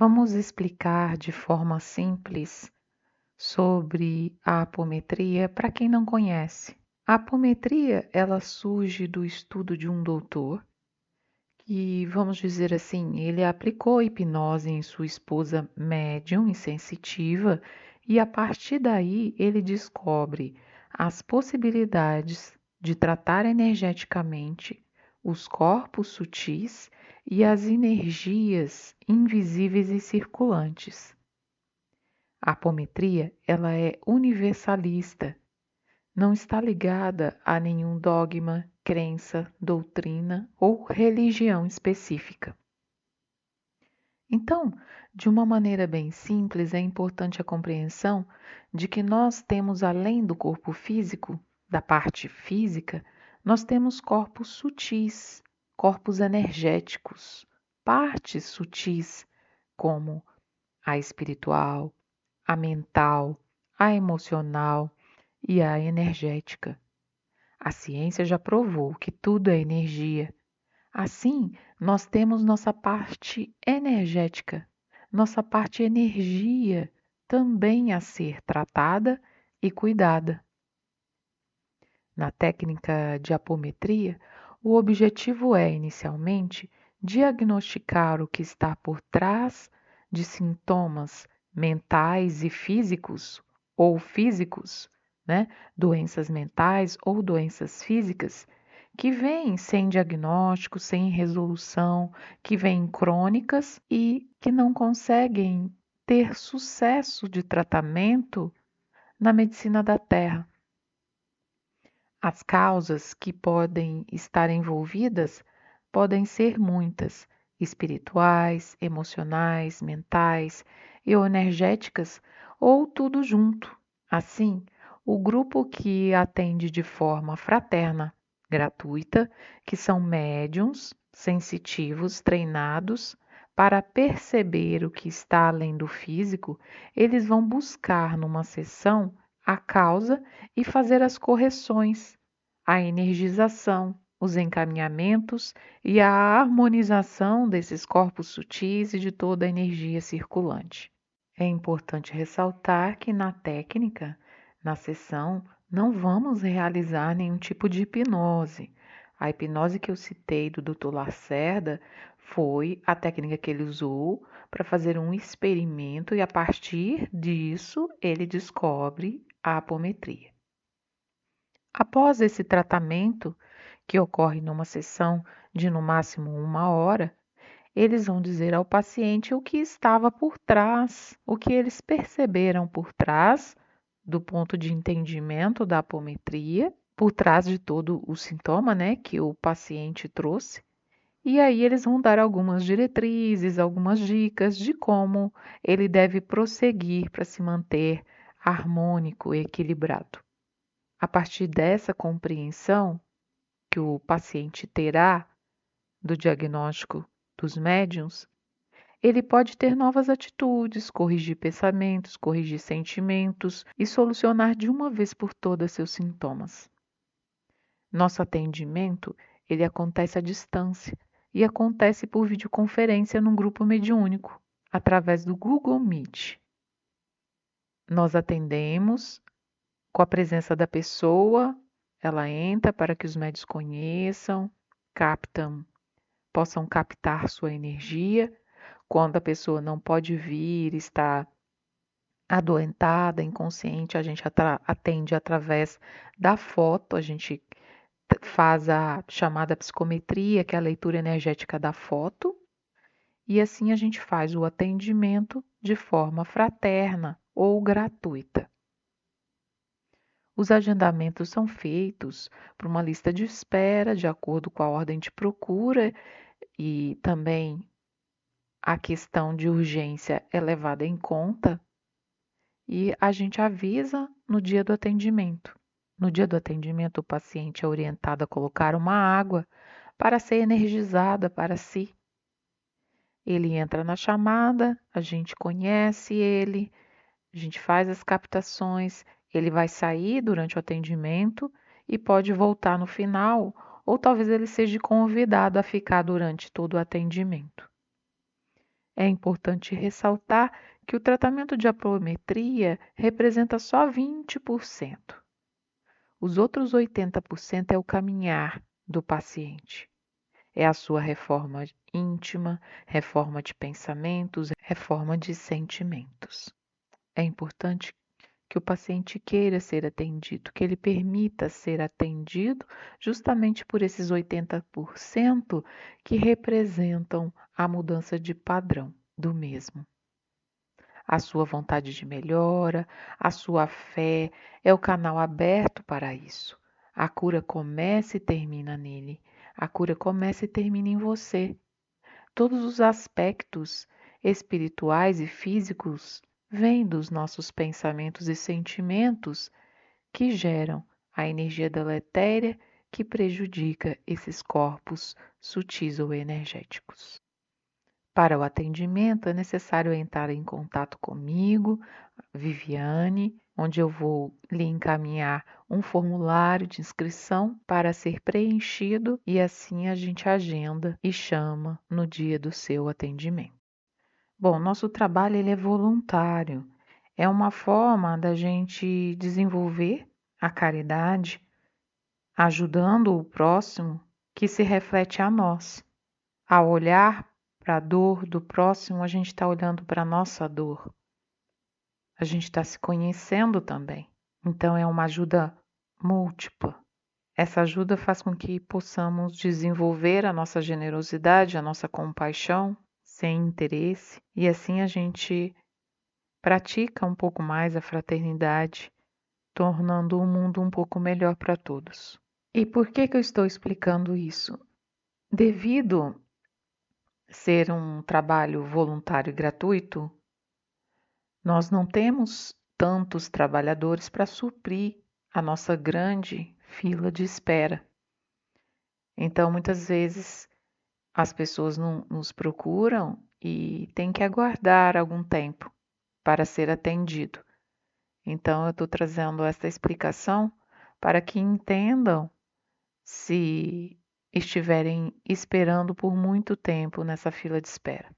Vamos explicar de forma simples sobre a apometria para quem não conhece. A apometria, ela surge do estudo de um doutor que, vamos dizer assim, ele aplicou hipnose em sua esposa médium e sensitiva e a partir daí ele descobre as possibilidades de tratar energeticamente os corpos sutis e as energias invisíveis e circulantes. A apometria, ela é universalista, não está ligada a nenhum dogma, crença, doutrina ou religião específica. Então, de uma maneira bem simples, é importante a compreensão de que nós temos, além do corpo físico, da parte física, nós temos corpos sutis, corpos energéticos, partes sutis, como a espiritual, a mental, a emocional e a energética. A ciência já provou que tudo é energia. Assim, nós temos nossa parte energética, nossa parte energia também a ser tratada e cuidada. Na técnica de apometria, o objetivo é, inicialmente, diagnosticar o que está por trás de sintomas mentais e físicos ou físicos, né? Doenças mentais ou doenças físicas que vêm sem diagnóstico, sem resolução, que vêm crônicas e que não conseguem ter sucesso de tratamento na medicina da Terra. As causas que podem estar envolvidas podem ser muitas, espirituais, emocionais, mentais e energéticas, ou tudo junto. Assim, o grupo que atende de forma fraterna, gratuita, que são médiums sensitivos treinados para perceber o que está além do físico, eles vão buscar numa sessão a causa e fazer as correções, a energização, os encaminhamentos e a harmonização desses corpos sutis e de toda a energia circulante. É importante ressaltar que na técnica, na sessão, não vamos realizar nenhum tipo de hipnose. A hipnose que eu citei do Dr. Lacerda foi a técnica que ele usou para fazer um experimento e a partir disso ele descobre a apometria. Após esse tratamento, que ocorre numa sessão de no máximo 1 hora, eles vão dizer ao paciente o que estava por trás, o que eles perceberam por trás do ponto de entendimento da apometria, por trás de todo o sintoma, né, que o paciente trouxe. E aí eles vão dar algumas diretrizes, algumas dicas de como ele deve prosseguir para se manter harmônico e equilibrado. A partir dessa compreensão que o paciente terá do diagnóstico dos médiuns, ele pode ter novas atitudes, corrigir pensamentos, corrigir sentimentos e solucionar de uma vez por todas seus sintomas. Nosso atendimento, ele acontece à distância e acontece por videoconferência num grupo mediúnico, através do Google Meet. Nós atendemos com a presença da pessoa, ela entra para que os médios conheçam, possam captar sua energia. Quando a pessoa não pode vir, está adoentada, inconsciente, a gente atende através da foto, a gente faz a chamada psicometria, que é a leitura energética da foto, e assim a gente faz o atendimento de forma fraterna ou gratuita. Os agendamentos são feitos por uma lista de espera, de acordo com a ordem de procura, e também a questão de urgência é levada em conta, e a gente avisa no dia do atendimento. No dia do atendimento, o paciente é orientado a colocar uma água para ser energizada para si. Ele entra na chamada, a gente conhece ele, a gente faz as captações, ele vai sair durante o atendimento e pode voltar no final, ou talvez ele seja convidado a ficar durante todo o atendimento. É importante ressaltar que o tratamento de apometria representa só 20%. Os outros 80% é o caminhar do paciente. É a sua reforma íntima, reforma de pensamentos, reforma de sentimentos. É importante que o paciente queira ser atendido, que ele permita ser atendido, justamente por esses 80% que representam a mudança de padrão do mesmo. A sua vontade de melhora, a sua fé é o canal aberto para isso. A cura começa e termina nele. A cura começa e termina em você. Todos os aspectos espirituais e físicos vêm dos nossos pensamentos e sentimentos que geram a energia deletéria que prejudica esses corpos sutis ou energéticos. Para o atendimento, é necessário entrar em contato comigo, Viviane, onde eu vou lhe encaminhar um formulário de inscrição para ser preenchido e assim a gente agenda e chama no dia do seu atendimento. Bom, nosso trabalho ele é voluntário. É uma forma da gente desenvolver a caridade, ajudando o próximo, que se reflete a nós. Ao olhar para a dor do próximo, a gente está olhando para a nossa dor. A gente está se conhecendo também. Então, é uma ajuda múltipla. Essa ajuda faz com que possamos desenvolver a nossa generosidade, a nossa compaixão, sem interesse, e assim a gente pratica um pouco mais a fraternidade, tornando o mundo um pouco melhor para todos. E por que eu estou explicando isso? Devido ser um trabalho voluntário e gratuito, nós não temos tantos trabalhadores para suprir a nossa grande fila de espera. Então, muitas vezes, as pessoas não nos procuram e têm que aguardar algum tempo para ser atendido. Então, eu estou trazendo esta explicação para que entendam se estiverem esperando por muito tempo nessa fila de espera.